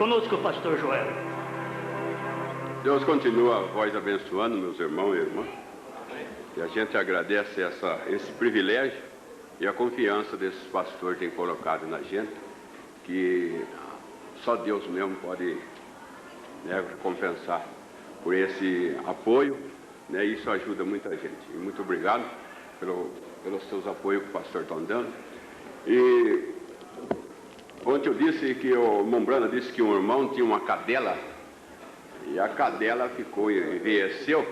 Conosco, pastor Joel. Deus continua a voz abençoando meus irmãos e irmãs. E a gente agradece esse privilégio e a confiança desses pastores têm colocado na gente, que só Deus mesmo pode, né, compensar por esse apoio, né? Isso ajuda muita gente. E muito obrigado pelos seus apoios que o pastor está dando. E ontem eu disse que o Mombrana disse que um irmão tinha uma cadela, e a cadela ficou, envelheceu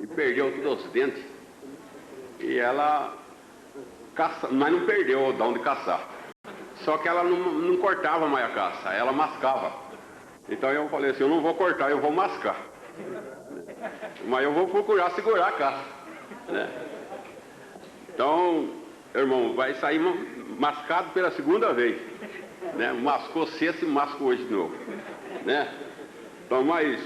e perdeu todos os dentes. E ela caça, mas não perdeu o dom de caçar. Só que ela não cortava mais a caça, ela mascava. Então eu falei assim, eu não vou cortar, eu vou mascar. Mas eu vou procurar segurar a caça, né? Então, irmão, vai sair mascado pela segunda vez, né? Mascou sexta e mascou hoje de novo, né? Então, mas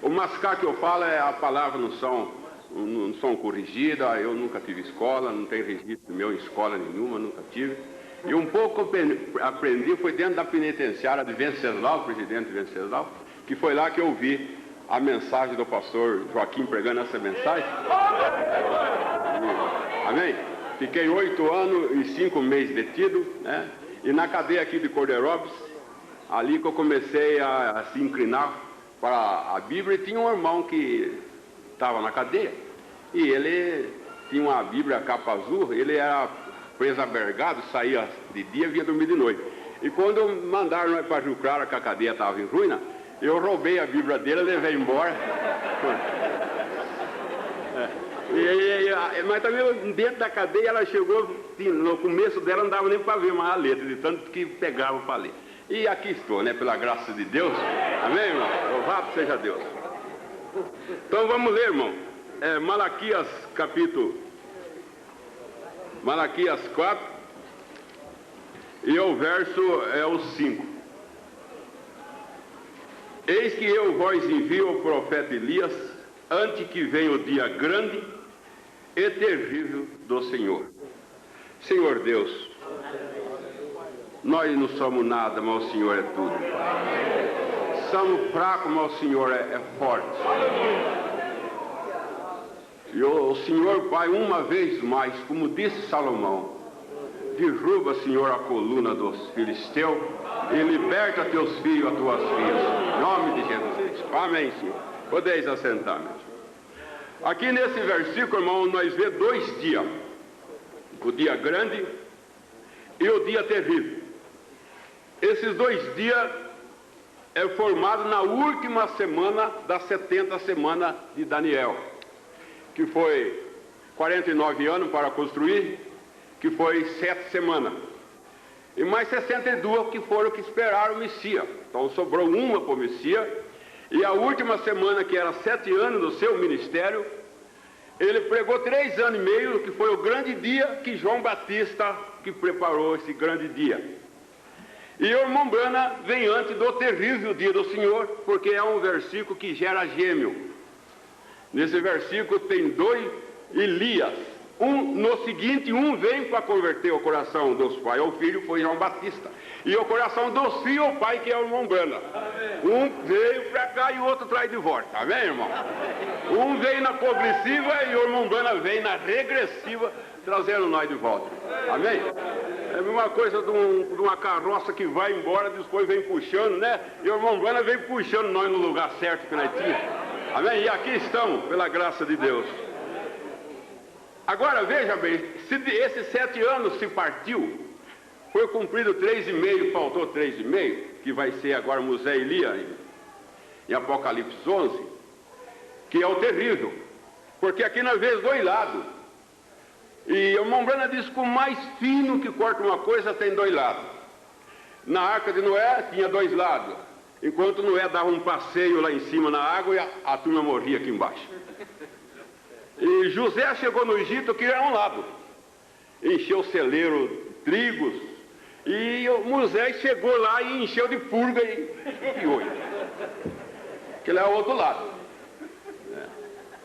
o mascar que eu falo é a palavra não são corrigidas. Eu nunca tive escola, não tenho registro meu em escola nenhuma, nunca tive. E um pouco aprendi foi dentro da penitenciária de Venceslau, presidente de Venceslau, que foi lá que eu vi a mensagem do pastor Joaquim pregando essa mensagem. Amém? Fiquei 8 anos e 5 meses detido, né? E na cadeia aqui de Cordeirópolis, ali que eu comecei a se inclinar para a Bíblia. E tinha um irmão que estava na cadeia, e ele tinha uma Bíblia capa azul. Ele era preso abergado, saía de dia e vinha dormir de noite. E quando mandaram nós para Rio Claro, que a cadeia estava em ruína, eu roubei a Bíblia dele, levei embora. Mas também dentro da cadeia ela chegou, no começo dela não dava nem para ver mais a letra, de tanto que pegava para ler. E aqui estou, né, pela graça de Deus. Amém, irmão? Louvado seja Deus. Então vamos ler, irmão. Malaquias 4, e o verso é o 5. Eis que eu vos envio o profeta Elias, antes que venha o dia grande e terrível do Senhor. Senhor Deus, nós não somos nada, mas o Senhor é tudo. Somos fracos, mas o Senhor é forte. E o Senhor, Pai, uma vez mais, como disse Salomão, derruba, Senhor, a coluna dos filisteus e liberta teus filhos, as tuas filhas. Em nome de Jesus. Amém, Senhor. Podeis assentar, meus irmãos. Aqui nesse versículo, irmão, nós vemos 2 dias. O dia grande e o dia terrível. Esses 2 dias é formado na última semana das 70 semanas de Daniel, que foi 49 anos para construir, que foi 7 semanas. E mais 62 que foram que esperaram o Messias. Então sobrou uma para o Messias. E a última semana, que era 7 anos do seu ministério, ele pregou 3 anos e meio, que foi o grande dia que João Batista que preparou esse grande dia. E o irmão Brana vem antes do terrível dia do Senhor, porque é um versículo que gera gêmeo. Nesse versículo tem 2 Elias. No seguinte, um veio para converter o coração dos pais ao filho, foi João Batista. E o coração dos filhos ao pai, que é o irmão Brana. Um veio para cá e o outro traz de volta. Amém, irmão? Um veio na progressiva e o irmão Brana veio na regressiva, trazendo nós de volta. Amém? É a mesma coisa de uma carroça que vai embora, depois vem puxando, né? E o irmão Brana vem puxando nós no lugar certo que nós tínhamos. Amém? E aqui estamos, pela graça de Deus. Agora, veja bem, se esses 7 anos se partiu, foi cumprido 3,5, faltou 3,5, que vai ser agora Museu Elias, em Apocalipse 11, que é o terrível, porque aqui nós vemos 2 lados. E o irmão Brana diz que o mais fino que corta uma coisa tem 2 lados. Na arca de Noé tinha 2 lados, enquanto Noé dava um passeio lá em cima na água e a turma morria aqui embaixo. E José chegou no Egito, que era um lado, encheu o celeiro de trigos, e Moisés chegou lá e encheu de purga e oi. Que lá é o outro lado.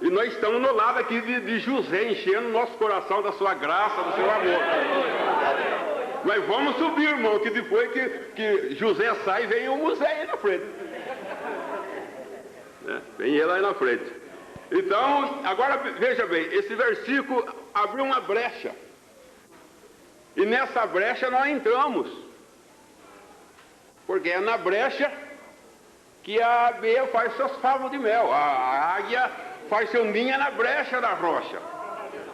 E nós estamos no lado aqui de José, enchendo nosso coração da sua graça, do seu amor. Mas vamos subir, irmão, que depois que José sai, vem o Moisés aí na frente. Vem ele aí na frente. Então, agora veja bem, esse versículo abriu uma brecha. E nessa brecha nós entramos. Porque é na brecha que a abelha faz seus favos de mel. A águia faz seu ninho na brecha da rocha.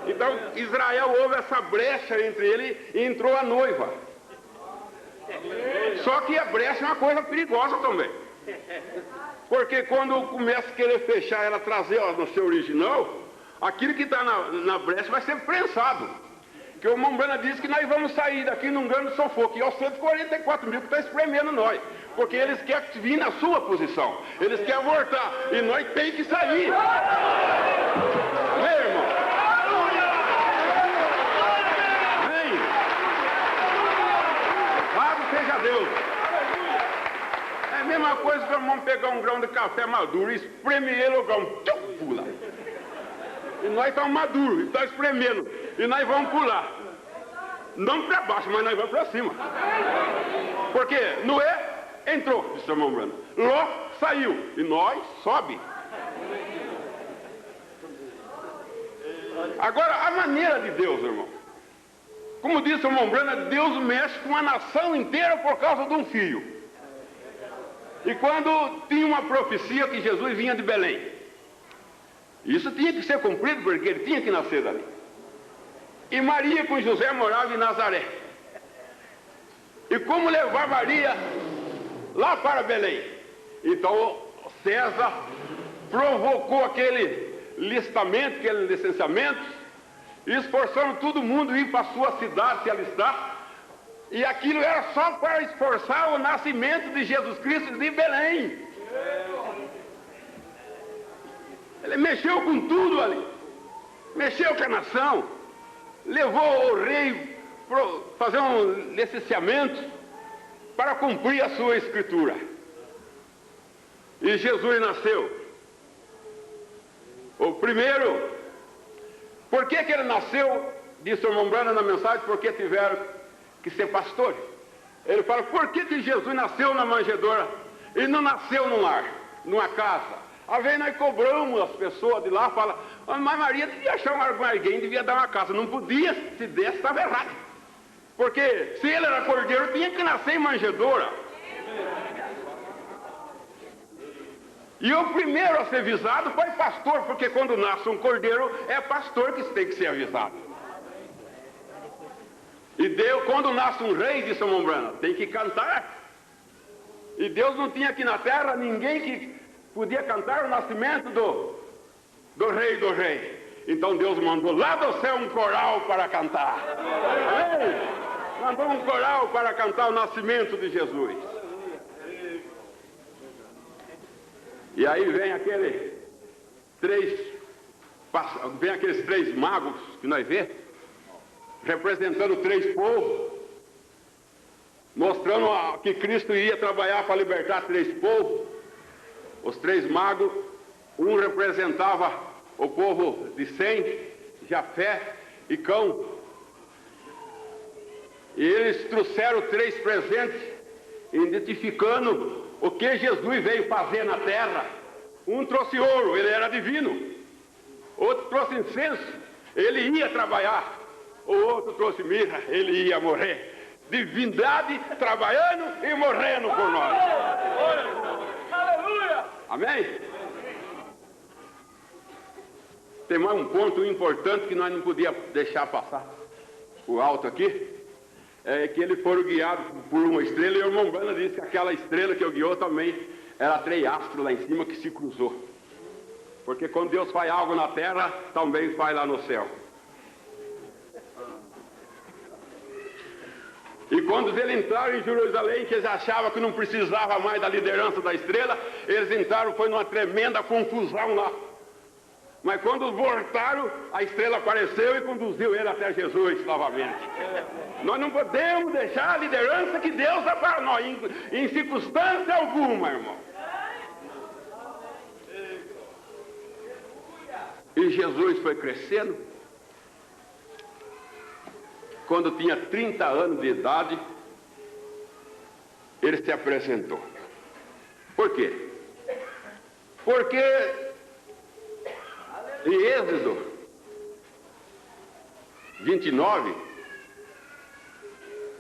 Então Israel houve essa brecha entre ele e entrou a noiva. Só que a brecha é uma coisa perigosa também. Porque quando começa a querer fechar ela, trazer ela no seu original, aquilo que está na brecha vai ser prensado. Que o Mombrana diz que nós vamos sair daqui num grande sufoco. E é os 144 mil que estão espremendo nós. Porque eles querem vir na sua posição. Eles querem voltar. E nós tem que sair. Vem, irmão. Vem. Louvado seja Deus. É a mesma coisa que o irmão pegar um grão de café maduro e espreme ele, o grão pula. E nós estamos maduros, e estamos espremendo. E nós vamos pular. Não para baixo, mas nós vamos para cima. Porque Noé entrou, disse o irmão Brano. Ló saiu. E nós sobe. Agora, a maneira de Deus, irmão. Como disse o irmão Brano, Deus mexe com a nação inteira por causa de um filho. E quando tinha uma profecia que Jesus vinha de Belém. Isso tinha que ser cumprido, porque ele tinha que nascer dali. E Maria com José morava em Nazaré. E como levar Maria lá para Belém? Então César provocou aquele listamento, aquele licenciamento, esforçando todo mundo ir para a sua cidade se alistar. E aquilo era só para esforçar o nascimento de Jesus Cristo de Belém. Ele mexeu com tudo ali. Mexeu com a nação. Levou o rei para fazer um licenciamento para cumprir a sua escritura. E Jesus nasceu. O primeiro, por que ele nasceu? Disse o irmão Brana na mensagem, porque tiveram que ser pastores. Ele fala, por que Jesus nasceu na manjedoura e não nasceu num lar, numa casa? Às vezes nós cobramos as pessoas de lá, fala, mas Maria devia achar alguém, devia dar uma casa. Não podia, se desse, estava errado. Porque se ele era cordeiro, tinha que nascer em manjedoura. E o primeiro a ser avisado foi pastor, porque quando nasce um cordeiro, é pastor que tem que ser avisado. E Deus, quando nasce um rei, disse o irmão Brana, tem que cantar. E Deus não tinha aqui na terra ninguém que podia cantar o nascimento do rei do rei. Então Deus mandou lá do céu um coral para cantar. Mandou um coral para cantar o nascimento de Jesus. E aí vem aqueles três magos que nós vemos, representando 3 povos, mostrando que Cristo ia trabalhar para libertar 3 povos. Os 3 magos, um representava o povo de Sem, Jafé e Cão. E eles trouxeram 3 presentes, identificando o que Jesus veio fazer na terra. Um trouxe ouro, ele era divino. Outro trouxe incenso, ele ia trabalhar. O outro trouxe mirra, ele ia morrer. Divindade trabalhando e morrendo por nós. Aleluia! Amém? Tem mais um ponto importante que nós não podíamos deixar passar por alto aqui. É que eles foram guiados por uma estrela, e o irmão Brana disse que aquela estrela que eu guiou também era 3 astros lá em cima que se cruzou. Porque quando Deus faz algo na terra, também faz lá no céu. E quando eles entraram em Jerusalém, que eles achavam que não precisava mais da liderança da estrela, eles entraram, foi numa tremenda confusão lá. Mas quando voltaram, a estrela apareceu e conduziu ele até Jesus novamente. Nós não podemos deixar a liderança que Deus dá para nós, em circunstância alguma, irmão. E Jesus foi crescendo. quando tinha 30 anos de idade, ele se apresentou. Por quê? Porque em Êxodo 29,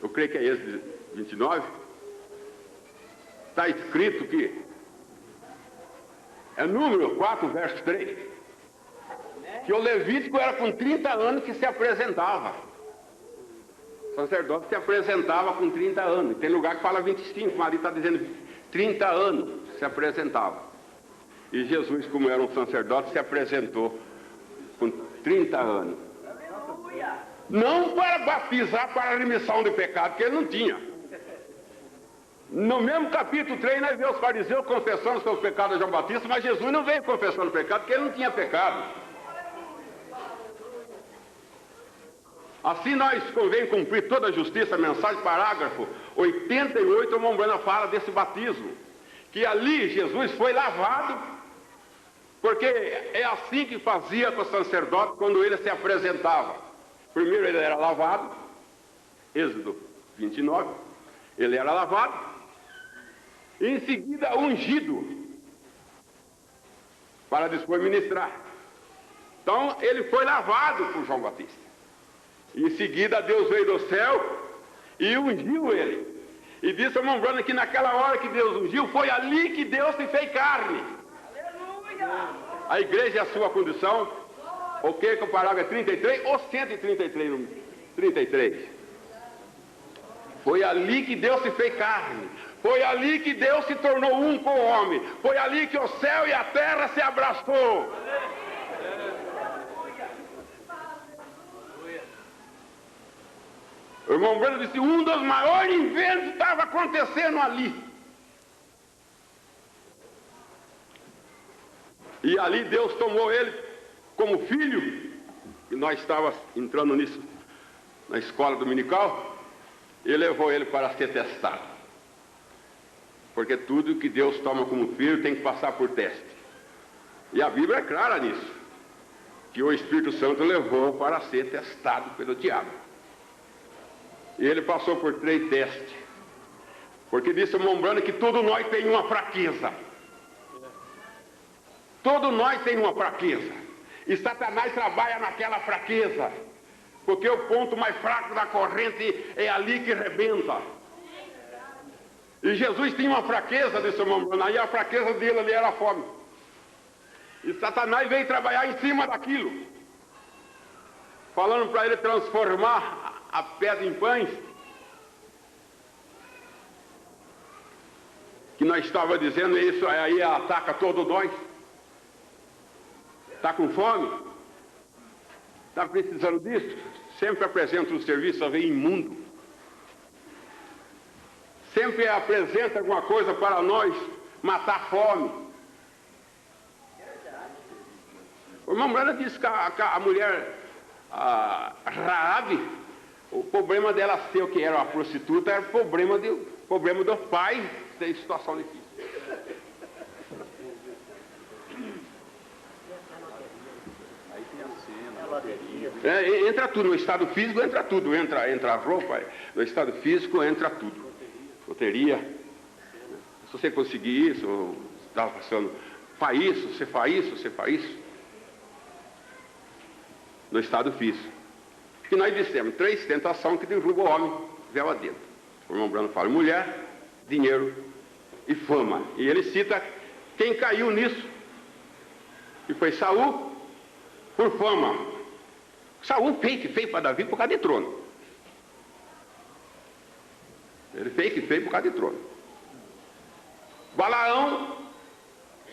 eu creio que é Êxodo 29, está escrito que é número 4, verso 3, que o Levítico era com 30 anos que se apresentava. O sacerdote se apresentava com 30 anos. Tem lugar que fala 25, mas ali está dizendo 30 anos se apresentava. E Jesus, como era um sacerdote, se apresentou com 30 anos. Não para batizar para a remissão de pecado, que ele não tinha. No mesmo capítulo 3, nós vemos os fariseus confessando seus pecados a João Batista, mas Jesus não veio confessando pecado, porque ele não tinha pecado. Assim nós convém cumprir toda a justiça, mensagem, parágrafo 88, o Mombrana fala desse batismo, que ali Jesus foi lavado, porque é assim que fazia com o sacerdote quando ele se apresentava. Primeiro ele era lavado, Êxodo 29, ele era lavado, e em seguida ungido, para depois ministrar. Então ele foi lavado por João Batista. Em seguida Deus veio do céu e ungiu ele. E disse ao irmão Branham que naquela hora que Deus ungiu, foi ali que Deus se fez carne. Aleluia! A igreja é a sua condição, ok, com o parágrafo 33 ou 133, 33. Foi ali que Deus se fez carne. Foi ali que Deus se tornou um com o homem. Foi ali que o céu e a terra se abraçou. O irmão Branham disse, um dos maiores inventos estava acontecendo ali. E ali Deus tomou ele como filho, e nós estávamos entrando nisso na escola dominical, e levou ele para ser testado. Porque tudo que Deus toma como filho tem que passar por teste. E a Bíblia é clara nisso, que o Espírito Santo levou para ser testado pelo diabo. E ele passou por 3 testes. Porque disse o irmão Branham que todos nós tem uma fraqueza. Todos nós tem uma fraqueza. E Satanás trabalha naquela fraqueza. Porque o ponto mais fraco da corrente é ali que rebenta. E Jesus tinha uma fraqueza, desse irmão Branham, e a fraqueza dele ali era a fome. E Satanás veio trabalhar em cima daquilo, falando para ele transformar a pedra em pães, que nós estávamos dizendo isso, aí ataca todos nós. Está com fome? Está precisando disso? Sempre apresenta um serviço a ver imundo. Sempre apresenta alguma coisa para nós matar a fome. O irmão Branham disse que a mulher Raabe, o problema dela ser o que era uma prostituta era o problema do pai ter situação difícil. Aí tem a cena, entra tudo, no estado físico entra tudo, entra a roupa, no estado físico entra tudo. Loteria, se você conseguir isso, estava passando, faz isso, você faz isso, você faz isso. No estado físico. Que nós dissemos, 3 tentações que derrubam o homem, véu adentro. O irmão Branham fala, mulher, dinheiro e fama. E ele cita quem caiu nisso, que foi Saul, por fama. Saul feio para Davi por causa de trono. Ele feio por causa de trono. Balaão,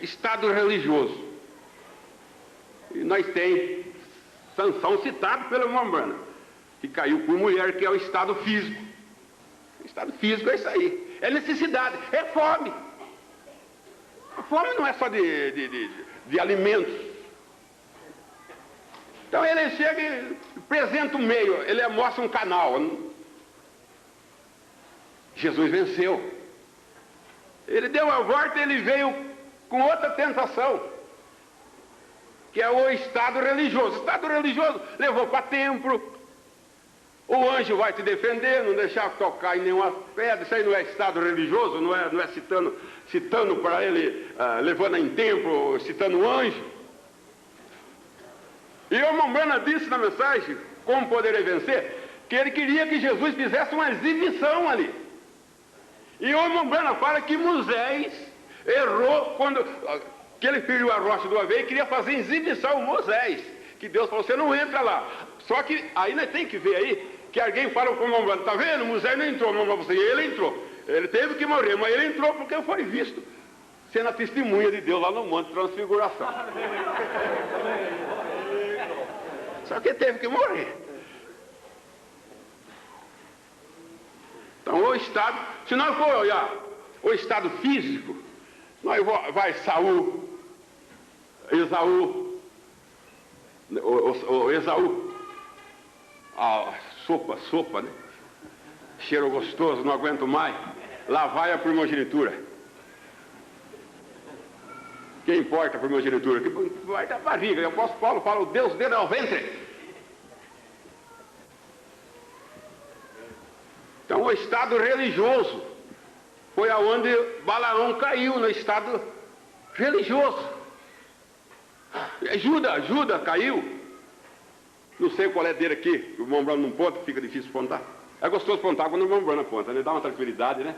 estado religioso. E nós tem Sansão citado pelo irmão Branham, que caiu por mulher, que é o estado físico. O estado físico é isso aí. É necessidade, é fome. A fome não é só de alimentos. Então ele chega e apresenta um meio, ele mostra um canal. Jesus venceu. Ele deu a volta e ele veio com outra tentação, que é o estado religioso. O estado religioso levou para templo, O anjo vai te defender, não deixar tocar em nenhuma pedra. Isso aí não é estado religioso, não é citando para ele, levando em templo, citando o anjo. E o irmão Branham disse na mensagem, como poderei vencer, que ele queria que Jesus fizesse uma exibição ali. E o irmão Branham fala que Moisés errou quando que ele feriu a rocha de uma vez e queria fazer exibição Moisés. Que Deus falou, você não entra lá. Só que aí nós temos que ver aí, que alguém fala com o irmão Branham, está vendo? Moisés não entrou, não, você. Ele entrou. Ele teve que morrer, mas ele entrou porque foi visto sendo a testemunha de Deus lá no Monte de Transfiguração. Só que ele teve que morrer. Então o estado, se nós for olhar o estado físico, nós vai Saul, Esaú, o Esaú, a sopa, né? Cheiro gostoso, não aguento mais. Lá vai a primogenitura. Quem importa a primogenitura? Que vai da barriga. O apóstolo Paulo fala, o Deus dele é o ventre. Então o estado religioso foi aonde Balaão caiu, no estado religioso. Judas caiu. Não sei qual é dele aqui, o irmão Branham não ponta, fica difícil pontar. É gostoso pontar quando o irmão Branham ponta, né? Dá uma tranquilidade, né?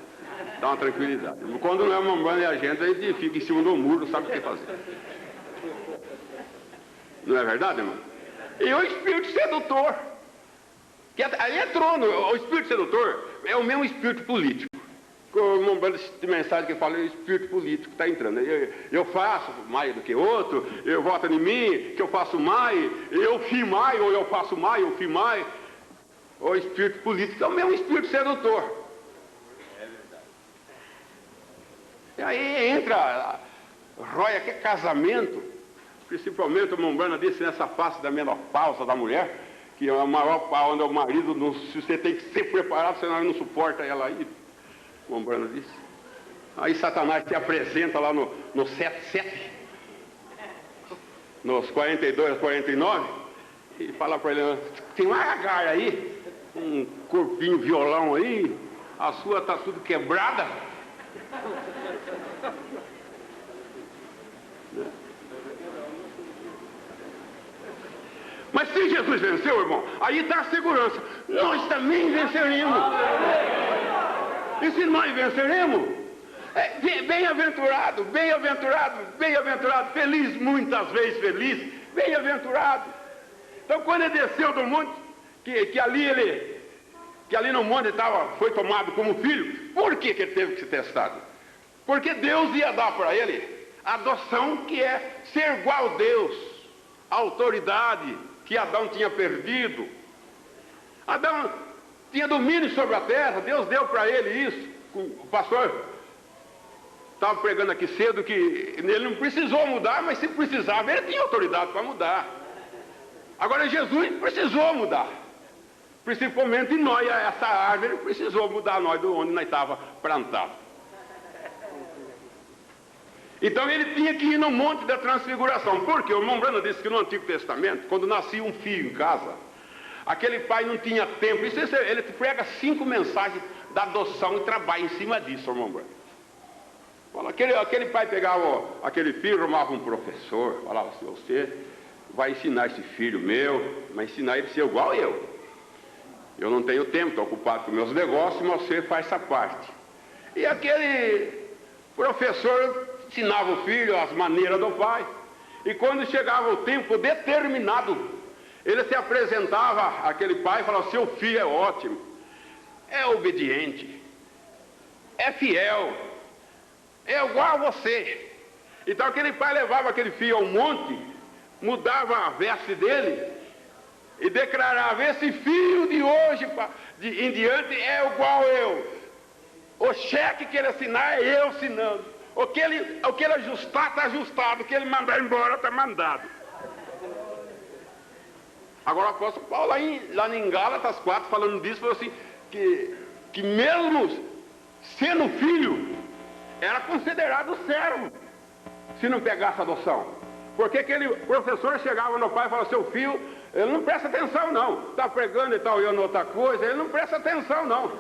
Dá uma tranquilidade. Quando não é o irmão Branham e a gente fica em cima do muro, não sabe o que fazer. Não é verdade, irmão? E o espírito sedutor, que aí é trono, o espírito sedutor é o mesmo espírito político. O irmão Branham de mensagem que fala, é o espírito político que está entrando. Eu faço mais do que outro, eu voto em mim, que eu faço mais, eu fiz mais, ou eu faço mais, eu fiz mais. O espírito político é o mesmo espírito sedutor. É verdade. E aí entra, róia que é casamento, principalmente o irmão Branham disse nessa face da menopausa da mulher, que é a maior onde o marido, se você tem que ser preparado, senão ele não suporta ela aí. O irmão Branham disse. Aí Satanás te apresenta lá no 7:7, nos 42, 49, e fala para ele, tem uma Agar aí, um corpinho violão aí, a sua está tudo quebrada. Mas se Jesus venceu, irmão, aí está a segurança. Nós também venceremos. E se nós venceremos, bem-aventurado, bem-aventurado, bem-aventurado, feliz, muitas vezes feliz, bem-aventurado. Então quando ele desceu do monte, que ali no monte foi tomado como filho, por que ele teve que ser testado? Porque Deus ia dar para ele a adoção que é ser igual a Deus, a autoridade que Adão tinha perdido. Adão tinha domínio sobre a terra, Deus deu para ele isso. O pastor estava pregando aqui cedo que ele não precisou mudar, mas se precisava, ele tinha autoridade para mudar. Agora Jesus precisou mudar, principalmente nós, essa árvore precisou mudar nós de onde nós estávamos plantados. Então ele tinha que ir no Monte da Transfiguração, porque o irmão Branham disse que no Antigo Testamento, quando nascia um filho em casa, aquele pai não tinha tempo. Ele prega 5 mensagens da adoção e trabalha em cima disso, irmão Branham. Aquele pai pegava aquele filho, arrumava um professor, falava assim, você vai ensinar esse filho meu, vai ensinar ele a ser igual a eu. Eu não tenho tempo, estou ocupado com meus negócios, mas você faz essa parte. E aquele professor ensinava o filho as maneiras do pai. E quando chegava o tempo determinado, ele se apresentava àquele pai e falava, seu filho é ótimo, é obediente, é fiel, é igual a você. Então aquele pai levava aquele filho ao monte, mudava a veste dele e declarava, esse filho de hoje em diante é igual eu. O cheque que ele assinar é eu assinando. O que ele ajustar está ajustado, o que ele mandar embora está mandado. Agora o apóstolo Paulo lá em Gálatas 4, falando disso, falou assim, que mesmo sendo filho, era considerado servo, se não pegasse a adoção. Porque aquele professor chegava no pai e falava, seu filho Ele não presta atenção, não. Está pregando e está olhando outra coisa, ele não presta atenção, não.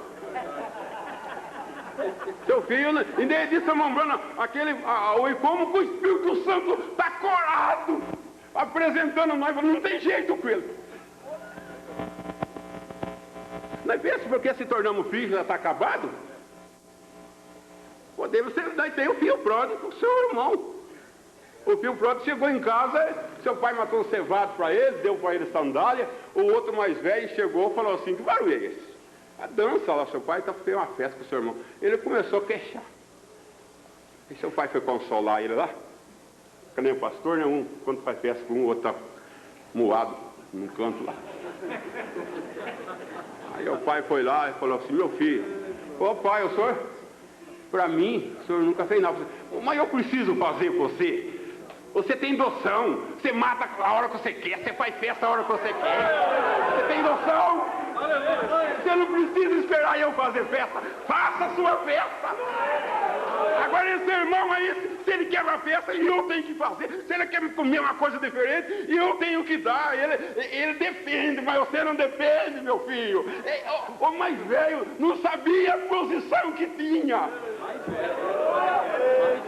Seu filho, e daí disse, irmão Branham, como que o Espírito Santo está corado, apresentando nós, não tem jeito com ele. Nós pensa porque se tornamos filhos, já está acabado? Podemos ser, daí tem o filho pródigo, o seu irmão. O filho pródigo chegou em casa, seu pai matou um cevado para ele, deu para ele sandália, o outro mais velho chegou e falou assim, que barulho é esse? A dança lá, seu pai fez uma festa com o seu irmão. Ele começou a queixar. E seu pai foi consolar ele lá, que nem o pastor, né? Quando faz festa com o outro está moado num canto lá. Aí o pai foi lá e falou assim, meu filho, ô pai, o senhor, para mim, o senhor nunca fez nada. Mas eu preciso fazer com você. Você tem noção, você mata a hora que você quer, você faz festa a hora que você quer. Você tem noção? Você não precisa esperar eu fazer festa, faça a sua festa. Agora esse irmão aí, se ele quer uma festa, eu tenho que fazer. Se ele quer comer uma coisa diferente, eu tenho que dar. Ele defende, mas você não defende, meu filho. O mais velho não sabia a posição que tinha.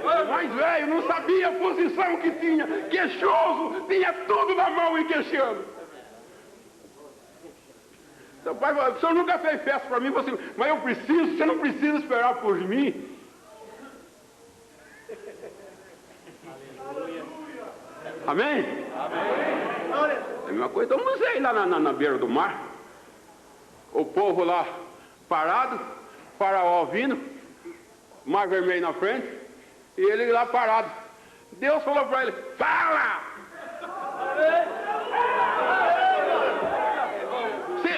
O mais velho não sabia a posição que tinha. Queixoso, tinha tudo na mão e queixando. Seu pai falou, o senhor nunca fez festa para mim, mas eu preciso, você não precisa esperar por mim. Amém? Amém. É a mesma coisa, estamos aí lá na beira do mar. O povo lá parado, Faraó vindo, mar vermelho na frente, e ele lá parado. Deus falou para ele, fala!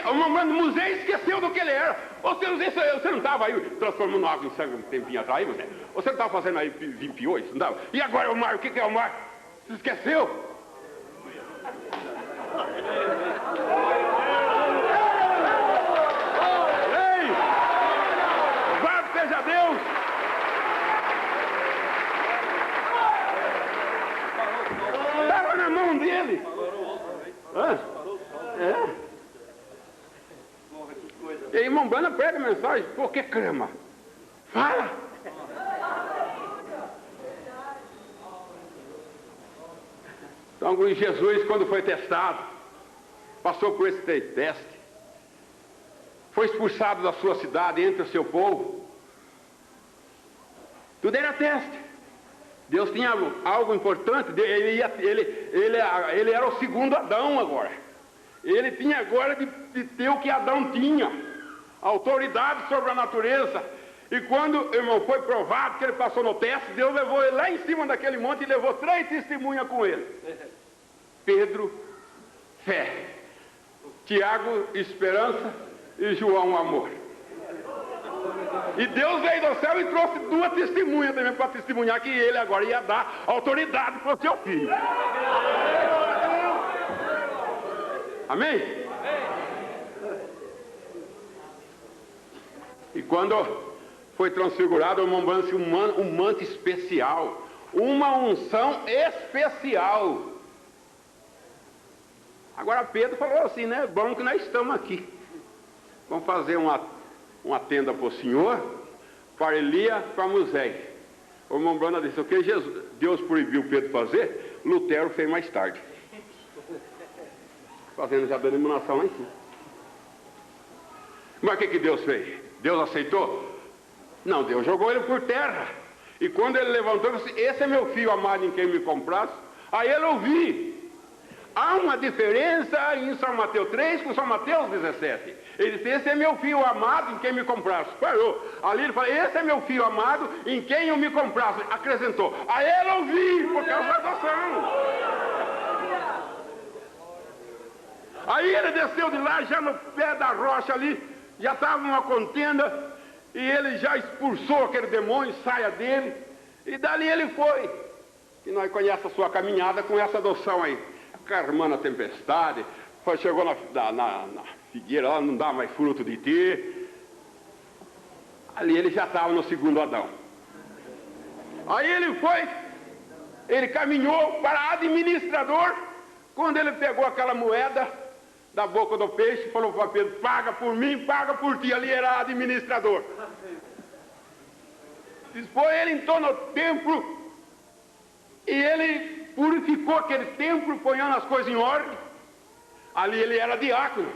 O Moisés esqueceu do que ele era. Você não estava aí transformando água em sangue um tempinho atrás, Moisés? Você não estava fazendo aí limpiou isso? Não estava? E agora o mar, o que é o mar? Você esqueceu? Ei! Louvado seja Deus! Estava na mão dele. Hã? É. E aí, irmão Branham prega a mensagem, por que crema? Fala! Então, Jesus, quando foi testado, passou por esse teste, foi expulsado da sua cidade, entre o seu povo. Tudo era teste. Deus tinha algo importante, ele era o segundo Adão agora. Ele tinha agora de ter o que Adão tinha. Autoridade sobre a natureza. E quando, irmão, foi provado que ele passou no teste, Deus levou ele lá em cima daquele monte e levou 3 testemunhas com ele. Pedro, fé. Tiago, esperança. E João, amor. E Deus veio do céu e trouxe 2 testemunhas também para testemunhar que ele agora ia dar autoridade para o seu filho. Amém? E quando foi transfigurado, um manto especial, uma unção especial. Agora Pedro falou assim, né? Bom que nós estamos aqui. Vamos fazer uma tenda para o Senhor, para Elias, para Moisés. O irmão Branham disse, o que Deus proibiu Pedro fazer, Lutero fez mais tarde. Fazendo já a denominação lá em cima. Mas o que Deus fez? Deus aceitou? Não, Deus jogou ele por terra. E quando ele levantou, ele disse, esse é meu filho amado em quem me comprasse. Aí ele ouviu. Há uma diferença em São Mateus 3 com São Mateus 17. Ele disse, esse é meu filho amado em quem me comprasse. Parou. Ali ele falou, esse é meu filho amado em quem eu me comprasse. Acrescentou. Aí ele ouviu, por causa da adoção. Aí ele desceu de lá, já no pé da rocha ali, já estava uma contenda, e ele já expulsou aquele demônio, saia dele, e dali ele foi. E nós conhecemos a sua caminhada com essa adoção aí. Carmando a tempestade, chegou na figueira, lá não dá mais fruto de ti. Ali ele já estava no segundo Adão. Aí ele foi, ele caminhou para administrador, quando ele pegou aquela moeda, da boca do peixe e falou para Pedro: paga por mim, paga por ti. Ali era administrador. Depois ele entrou no templo e ele purificou aquele templo, ponhando as coisas em ordem. Ali ele era diácono.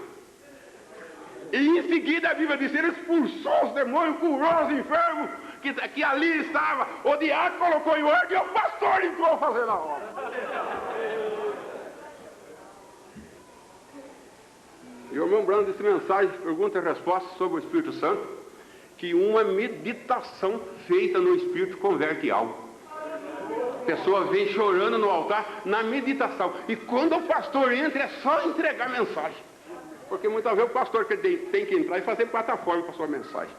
E em seguida a Bíblia diz: ele expulsou os demônios, curou os enfermos que ali estava. O diácono colocou em ordem e o pastor entrou fazendo a obra. E o irmão Branham disse mensagem, pergunta e resposta sobre o Espírito Santo, que uma meditação feita no Espírito converte algo. A pessoa vem chorando no altar na meditação. E quando o pastor entra, é só entregar a mensagem. Porque muitas vezes o pastor tem que entrar e fazer plataforma para a sua mensagem.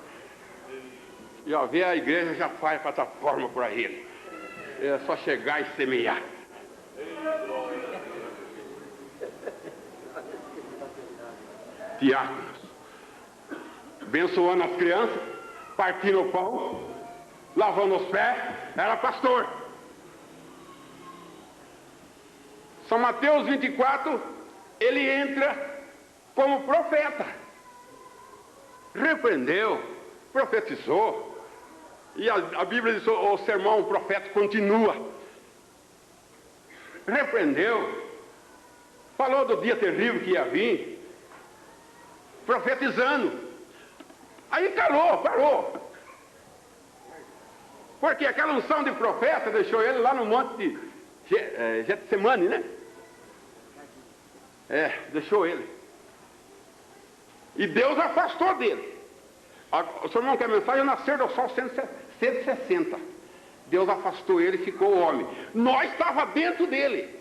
E ó, ver a igreja já faz plataforma para ele. É só chegar e semear. Diáconos, abençoando as crianças, partindo o pão, lavando os pés, era pastor. São Mateus 24, ele entra como profeta. Repreendeu, profetizou. E a Bíblia diz: o sermão, o profeta continua. Repreendeu, falou do dia terrível que ia vir, profetizando. Aí parou. Porque aquela unção de profeta deixou ele lá no monte de Getsemane, né? Deixou ele. E Deus afastou dele. O senhor não quer mensagem? Nascer do sol 160. Deus afastou ele e ficou homem. Nós estava dentro dele.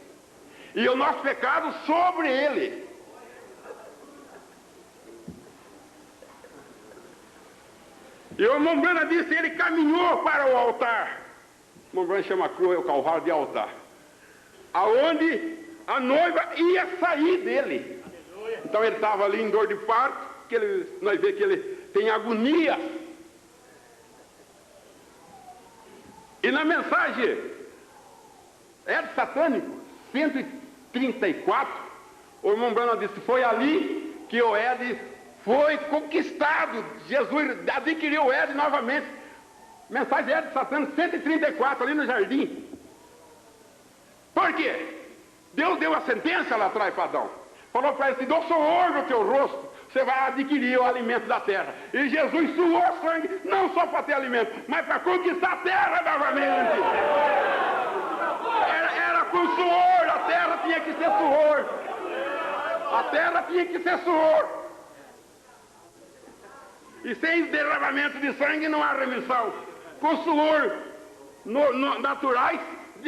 E o nosso pecado sobre ele. E o irmão Branham disse: ele caminhou para o altar. O irmão Branham chama a cruz, o calvário, de altar, aonde a noiva ia sair dele. Então ele estava ali em dor de parto, nós vemos que ele tem agonia. E na mensagem Ed Satânico 134, o irmão Branham disse: foi ali que o Ed foi conquistado. Jesus adquiriu o Ed novamente. Mensagem Ed Satânico 134, ali no jardim. Por quê? Deus deu a sentença lá atrás para Adão. Falou para ele: se dou suor no teu rosto, você vai adquirir o alimento da terra. E Jesus suou sangue, não só para ter alimento, mas para conquistar a terra novamente. Era com suor, a terra tinha que ser suor. A terra tinha que ser suor. E sem derramamento de sangue não há remissão. Com suor naturais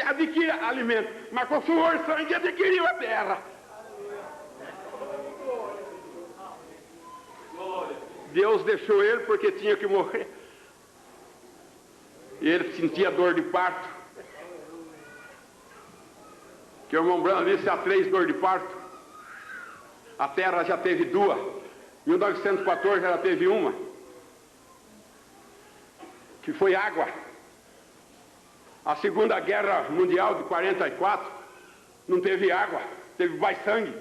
adquire alimento, mas com suor sangue adquiriu a terra. Deus deixou ele porque tinha que morrer. E ele sentia dor de parto. Que o irmão Branham disse: há 3 dores de parto. A terra já teve 2. Em 1914 ela teve uma, que foi água. A Segunda Guerra Mundial de 44 não teve água, teve mais sangue. O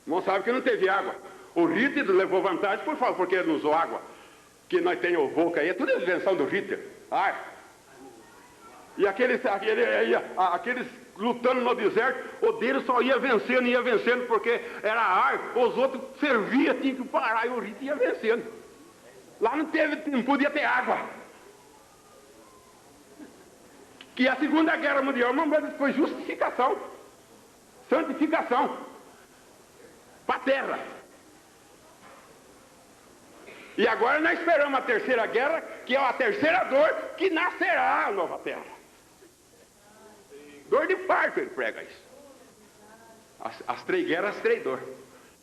irmão sabe que não teve água. O Hitler levou vantagem porque ele não usou água. Que nós temos o Volca aí, é tudo invenção do Hitler. E aqueles lutando no deserto, o deles só ia vencendo, porque era ar, os outros serviam, tinha que parar, e o Hitler ia vencendo. Lá não podia ter água. Que a Segunda Guerra Mundial, foi justificação, santificação para a terra. E agora nós esperamos a Terceira Guerra, que é a terceira dor, que nascerá a nova terra. Dor de parto, ele prega isso. As 3 guerras, 3 dores.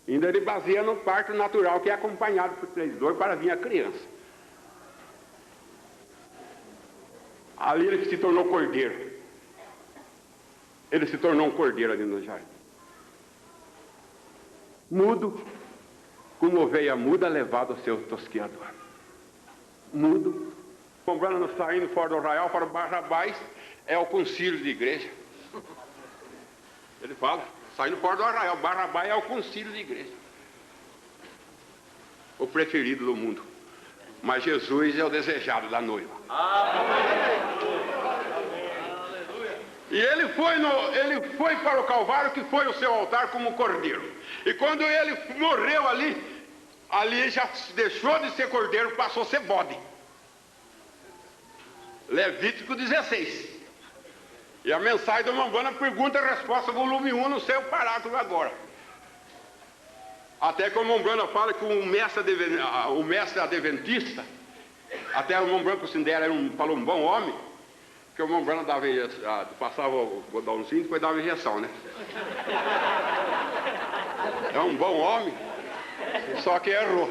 Ainda ele baseia no parto natural, que é acompanhado por 3 dores para vir a criança. Ali ele se tornou cordeiro. Ele se tornou um cordeiro ali no jardim. Mudo, como ovelha muda, levado ao seu tosqueador. Mudo, comprando, saindo fora do arraial para Barrabás, é o concílio de igreja. Ele fala, saindo fora do arraial, Barrabás é o concílio de igreja. o preferido do mundo. Mas Jesus é o desejado da noiva. E ele foi para o Calvário, que foi o seu altar como cordeiro. E quando ele morreu ali já deixou de ser cordeiro, passou a ser bode. Levítico 16. E a mensagem do Mombana, pergunta e resposta, volume 1, no seu parágrafo agora. Até que o Mombana fala que o mestre adventista, até o Mombana considera falou um bom homem, que o Mombana passava o bodãozinho e depois dava injeção, né? É um bom homem, só que errou.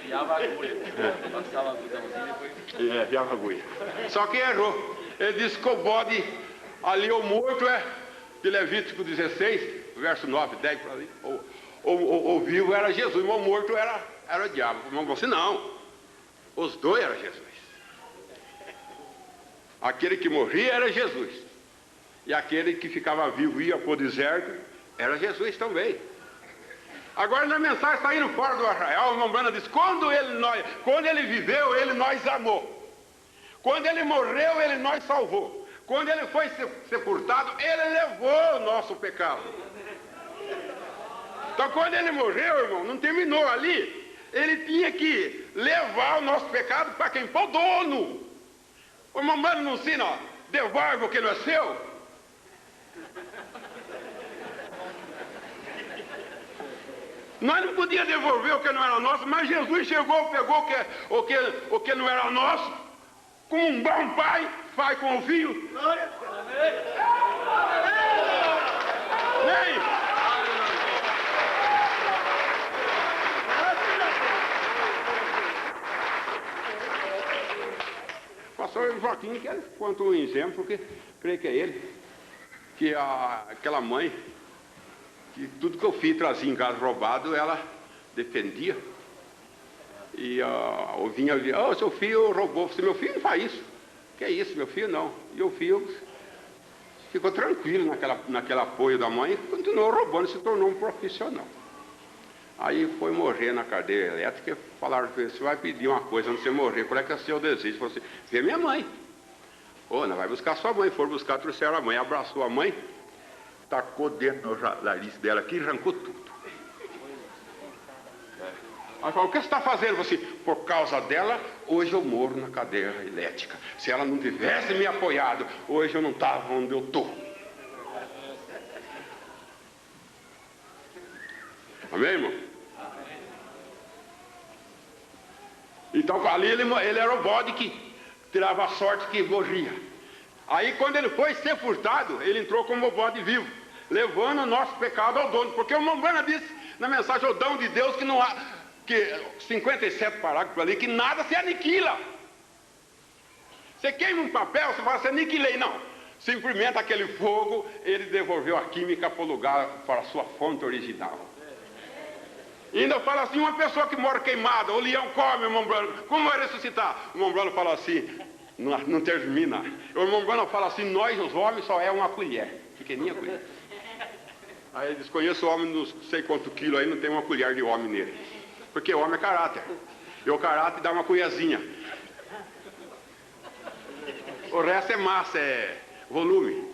Viava a agulha, passava a bodãozinho depois... viava a agulha. Só que errou. Ele disse que o bode ali, o morto de Levítico 16, verso 9, 10, por ali. O vivo era Jesus, mas o morto era o diabo. Mas você não. Os dois eram Jesus. Aquele que morria era Jesus. E aquele que ficava vivo e ia para o deserto era Jesus também. Agora na mensagem está indo fora do arraial, o Mombana diz, quando ele viveu, ele nos amou. Quando ele morreu, ele nos salvou. Quando ele foi sepultado, ele levou o nosso pecado. Então quando ele morreu, irmão, não terminou ali. Ele tinha que levar o nosso pecado para quem? Para o dono. O Mombana não ensina, ó, devolve o que não é seu. Nós não podíamos devolver o que não era nosso, mas Jesus chegou, pegou o que não era nosso, como um bom pai faz com o filho. Vem! Pastor Joaquim, que conta um exemplo, porque creio que é ele, que aquela mãe, que tudo que eu fiz trazia em casa roubado, ela defendia. E eu vinha ali, seu filho roubou. Você, meu filho não faz isso. Que é isso, meu filho não. E o filho ficou tranquilo naquele apoio da mãe, continuou roubando, se tornou um profissional. Aí foi morrer na cadeia elétrica, e falaram para ele, você vai pedir uma coisa antes de você morrer, qual é que é o seu desejo? Ele falou assim, vê minha mãe. Não vai buscar sua mãe. Foram buscar, trouxeram a mãe, abraçou a mãe, tacou dentro do nariz dela aqui e arrancou tudo. Aí falou, o que você está fazendo? Você, por causa dela, hoje eu morro na cadeia elétrica. Se ela não tivesse me apoiado, hoje eu não estava onde eu estou. Amém, irmão? Então ali ele era o bode que tirava a sorte que morria. Aí quando ele foi sepultado, ele entrou como o bode vivo, levando o nosso pecado ao dono. Porque o Mombana disse na mensagem, o dom de Deus, que não há, que 57 parágrafos ali, que nada se aniquila. Você queima um papel, você fala, você aniquilei. Não, simplesmente aquele fogo, ele devolveu a química para o lugar, para a sua fonte original. E ainda fala assim, uma pessoa que mora queimada, o leão come o Mombana, como vai ressuscitar? O Mombana fala assim, não termina. O Mombana fala assim, nós os homens só é uma colher, pequenininha colher. Aí ele diz, conheço o homem, não sei quanto quilo aí, não tem uma colher de homem nele. Porque o homem é caráter. E o caráter dá uma colherzinha. O resto é massa, é volume.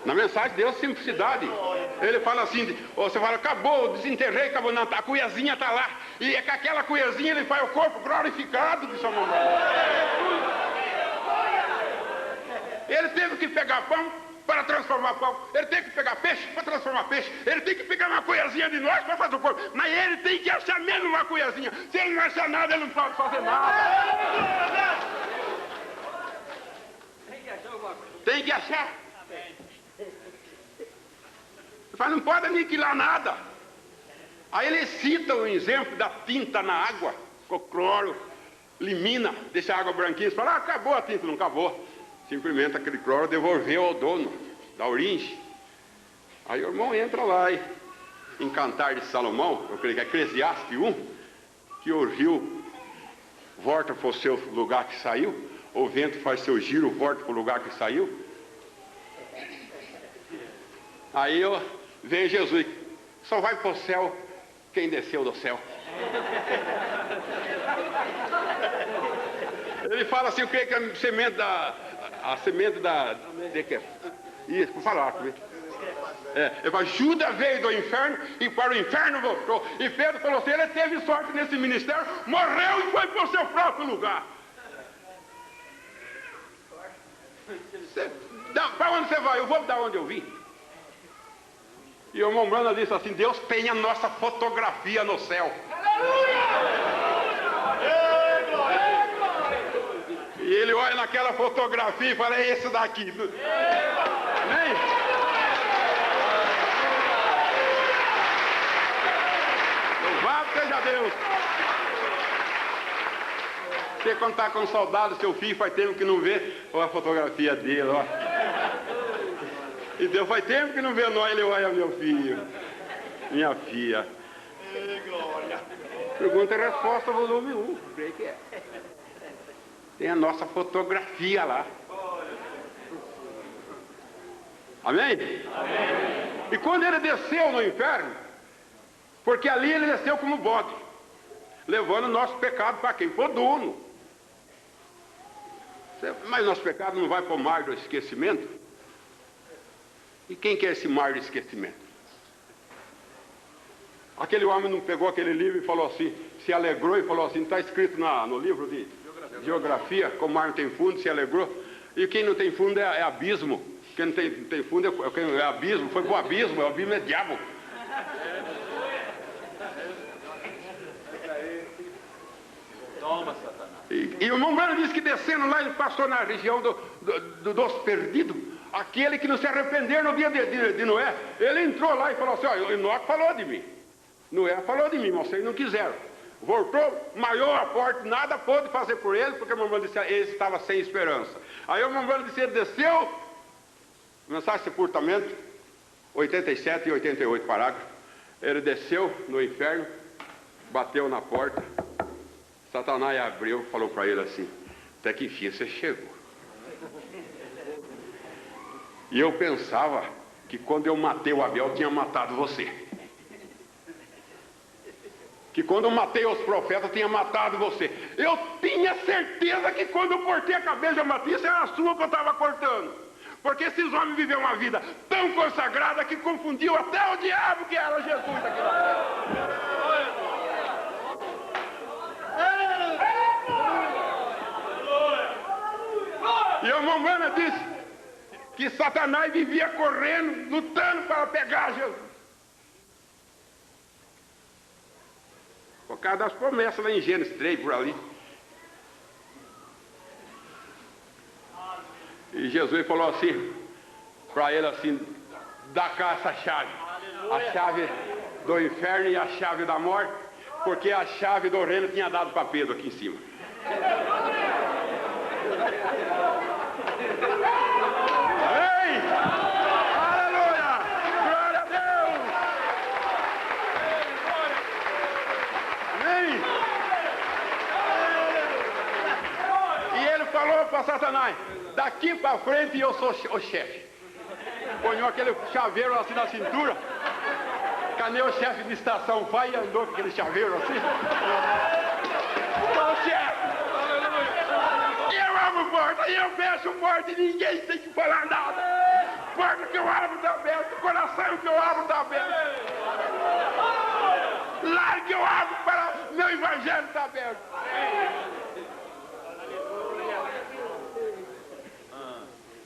Na mensagem de Deus, simplicidade. Ele fala assim, você fala, acabou, desenterrei, acabou, não, a cuiazinha está lá. E é com aquela cuiazinha ele faz o corpo glorificado de São Mombana. Ele teve que pegar pão para transformar pão. Ele tem que pegar peixe para transformar peixe. Ele tem que pegar uma cuiazinha de nós para fazer o corpo. Mas ele tem que achar menos uma cuiazinha. Se ele não achar nada, ele não pode fazer nada. Tem que achar. Mas não pode aniquilar nada. Aí ele cita o exemplo da tinta na água, com cloro, elimina, deixa a água branquinha, fala, acabou a tinta, não acabou. Simplesmente aquele cloro devolveu ao dono da origem. Aí o irmão entra lá em Cantar de Salomão, eu creio que é Eclesiastes 1, que o rio volta para o seu lugar que saiu, o vento faz seu giro, volta para o lugar que saiu. Aí Veio Jesus, só vai para o céu quem desceu do céu. Ele fala assim, o que é a semente da... Isso, por falar comigo. Ele fala, Judas veio do inferno e para o inferno voltou. E Pedro falou assim, ele teve sorte nesse ministério, morreu e foi para o seu próprio lugar. Para onde você vai? Eu vou dar onde eu vim. E o irmão Branham disse assim, Deus tem a nossa fotografia no céu. E ele olha naquela fotografia e fala, é esse daqui. Amém? Louvado seja Deus. Você quando está com saudade do seu filho, faz tempo que não vê, olha a fotografia dele, ó. E Deus faz tempo que não vê nós, ele olha meu filho, minha filha. Pergunta e resposta, volume 1, creio que é. Tem a nossa fotografia lá. Amém? Amém? E quando ele desceu no inferno, porque ali ele desceu como bode, levando o nosso pecado para quem? Para o dono. Mas nosso pecado não vai para o mar do esquecimento? E quem que é esse mar do esquecimento? Aquele homem não pegou aquele livro e falou assim, se alegrou e falou assim, está escrito no livro de geografia, como o mar não tem fundo, se alegrou. E quem não tem fundo é abismo. Quem não tem fundo é abismo, foi para o abismo é diabo. Toma, Satanás. E o irmão Branham disse que descendo lá, ele passou na região dos perdidos, aquele que não se arrependeu no dia de Noé. Ele entrou lá e falou assim, ó, Enoque falou de mim, Noé falou de mim, mas vocês não quiseram. Voltou, maiou a porta, nada pôde fazer por ele, porque o irmão Branham disse que ele estava sem esperança. Aí o irmão Branham disse, ele desceu, mensagem de sepultamento, 87 e 88 parágrafos. Ele desceu no inferno, bateu na porta, Satanás abriu e falou para ele assim, até que enfim você chegou. E eu pensava que quando eu matei o Abel, eu tinha matado você. Que quando eu matei os profetas, eu tinha matado você. Eu tinha certeza que quando eu cortei a cabeça de Matias, era a sua que eu estava cortando. Porque esses homens viveram uma vida tão consagrada que confundiu até o diabo que era Jesus aqui na terra. E o irmão Branham disse que Satanás vivia correndo, lutando para pegar Jesus. Por causa das promessas lá em Gênesis 3, por ali. E Jesus falou assim, para ele assim, dá cá essa chave. A chave do inferno e a chave da morte, porque a chave do reino tinha dado para Pedro aqui em cima. Amém! Aleluia! Glória a Deus! Amém! E ele falou para Satanás, daqui para frente eu sou o chefe. Ponhou aquele chaveiro assim na cintura. Cadê o chefe de estação? Vai e andou com aquele chaveiro assim. Sou o chefe. Eu abro porta e eu fecho porta e ninguém tem que falar nada. Porta que eu abro está aberta, coração que eu abro está aberto. Lar que eu abro para meu evangelho está aberto.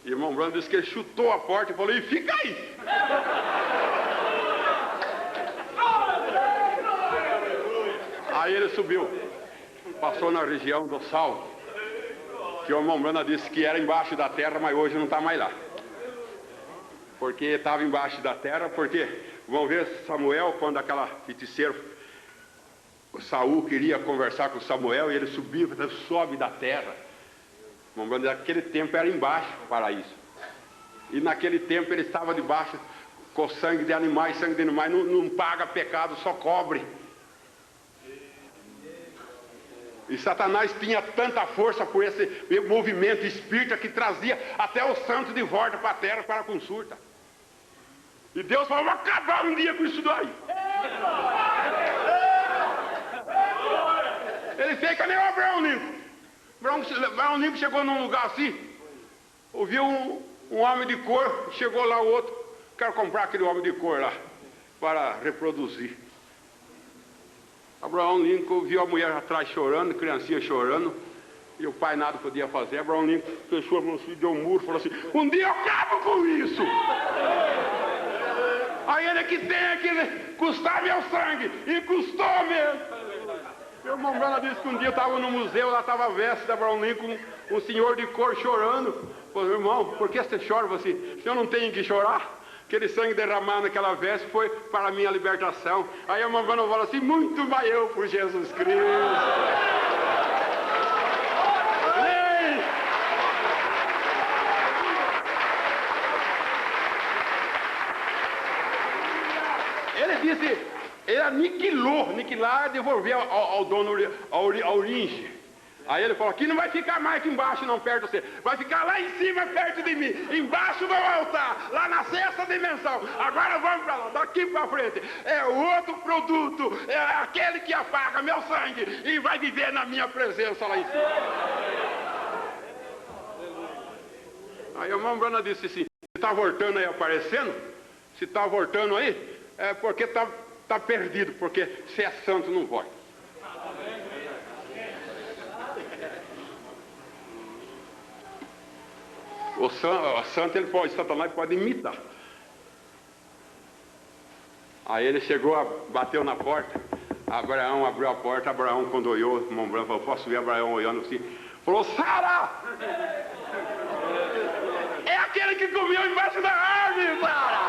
E o irmão Branham disse que ele chutou a porta e falou, e fica aí. Aí ele subiu, passou na região do Sal, que o irmão Branham disse que era embaixo da terra, mas hoje não está mais lá. Porque estava embaixo da terra, porque, vamos ver, Samuel, quando aquela feiticeira, o Saul queria conversar com Samuel, e ele subiu, sobe da terra. O irmão Branham, naquele tempo era embaixo o paraíso. E naquele tempo ele estava debaixo, com sangue de animais, não paga pecado, só cobre. E Satanás tinha tanta força por esse movimento espírita que trazia até os santos de volta para a terra para a consulta. E Deus falou, vou acabar um dia com isso daí. Ele fez que nem o Abraão Lincoln. Abraão Lincoln chegou num lugar assim, ouviu um homem de cor, chegou lá o outro, quero comprar aquele homem de cor lá, para reproduzir. Abraão Lincoln viu a mulher atrás chorando, criancinha chorando, e o pai nada podia fazer. Abraão Lincoln fechou a mão, deu um muro, falou assim, um dia eu acabo com isso. Aí ele que tem que custar meu sangue, e custou mesmo. Meu irmão Brana disse que um dia eu estava no museu, lá estava a veste da Abraão Lincoln, um senhor de cor chorando. Falei, irmão, por que você chora? Você, o senhor não tem que chorar? Aquele sangue derramado naquela veste foi para a minha libertação. Aí a irmã Brana falou assim, muito mais eu por Jesus Cristo. Ele disse, ele aniquilar, devolver ao dono a origem. Aí ele falou, aqui não vai ficar mais aqui embaixo não, perto de você. Vai ficar lá em cima, perto de mim. Embaixo do altar, lá na sexta dimensão. Agora vamos para lá, daqui para frente. É outro produto, é aquele que apaga meu sangue e vai viver na minha presença lá em cima. Aí a irmã Brana disse assim, se está voltando aí aparecendo, se está voltando aí, é porque está perdido, porque se é santo não volta. O santo, ele pode, Satanás pode imitar. Aí ele chegou, bateu na porta, Abraão abriu a porta, Abraão quando olhou, o irmão Branco falou, posso ver Abraão olhando assim, falou, Sara! É aquele que comeu embaixo da árvore, Sara!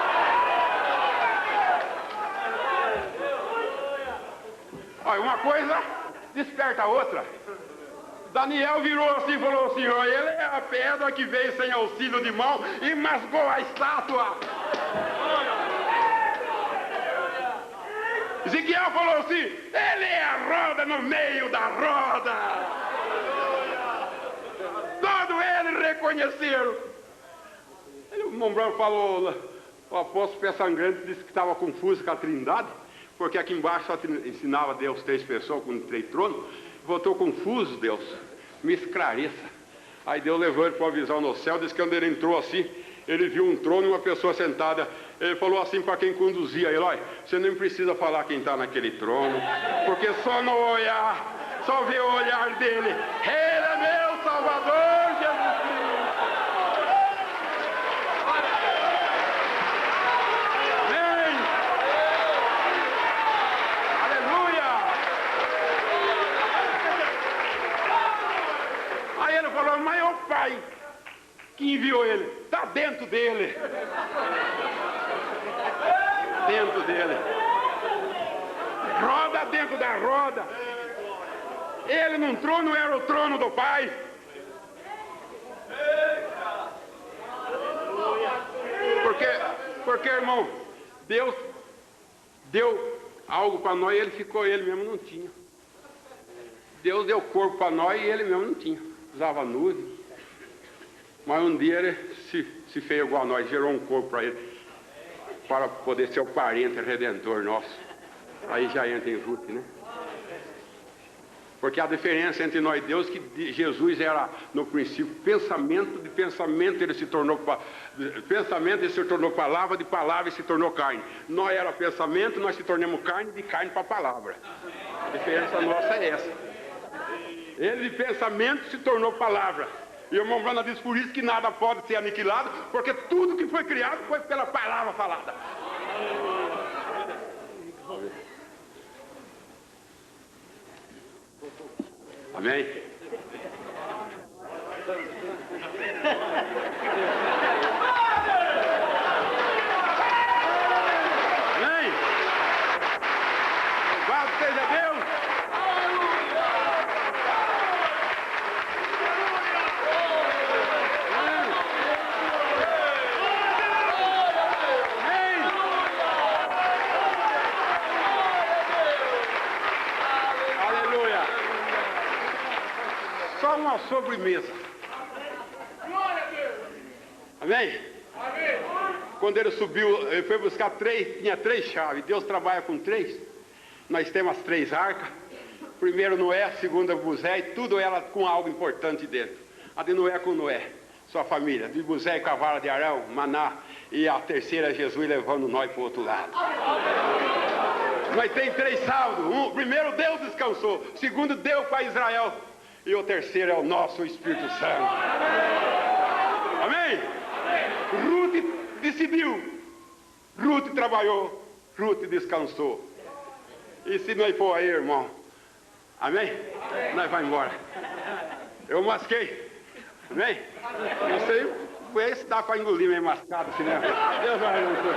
Olha, uma coisa desperta a outra. Daniel virou assim e falou assim, ó, ele é a pedra que veio sem auxílio de mão e mascou a estátua. Ezequiel falou assim, ele é a roda no meio da roda. Todos eles reconheceram. Aí o irmão Branco falou, o apóstolo Pé Sangrante disse que estava confuso com a Trindade, porque aqui embaixo só ensinava Deus 3 pessoas com 3 tronos. Voltou confuso, Deus, me esclareça. Aí Deus levou ele para uma visão no céu, disse que quando ele entrou assim, ele viu um trono e uma pessoa sentada. Ele falou assim para quem conduzia ele, olha, você nem precisa falar quem está naquele trono, porque só no olhar, só ver o olhar dele, ele é meu Salvador, Jesus Cristo. Falou, mas é o Pai que enviou ele, está dentro dele. Dentro dele. Roda dentro da roda. Ele num trono era o trono do Pai. Porque irmão, Deus deu algo para nós e ele ficou, ele mesmo não tinha. Deus deu corpo para nós e ele mesmo não tinha. Usava nuvem, mas um dia ele se fez igual a nós, gerou um corpo para ele, para poder ser o parente redentor nosso. Aí já entra em Ruth, né? Porque a diferença entre nós e Deus, que Jesus era no princípio pensamento, de pensamento ele se tornou pensamento, ele se tornou palavra, de palavra ele se tornou carne. Nós era pensamento, nós se tornamos carne, de carne para palavra. A diferença nossa é essa. Ele de pensamento se tornou palavra. E o irmão Brana diz por isso que nada pode ser aniquilado, porque tudo que foi criado foi pela palavra falada. Amém? Amém? Louvado seja Deus! Só uma sobremesa. Amém? quando ele subiu, ele foi buscar 3, tinha 3 chaves. Deus trabalha com 3. Nós temos as 3 arcas. Primeiro Noé, segunda Buzé, e tudo ela com algo importante dentro. A de Noé com Noé, sua família. De Buzé com a vara de Arão, Maná. E a terceira é Jesus levando nós para o outro lado. Nós temos 3 saldos. Primeiro Deus descansou. Segundo deu para Israel. E o terceiro é o nosso Espírito Santo. Amém? Ruth decidiu. Ruth trabalhou. Ruth descansou. E se nós for aí, irmão? Amém? Nós vamos embora. Eu masquei. Amém? Não sei se dá para engolir meio mascado assim, né? Deus vai abençoe.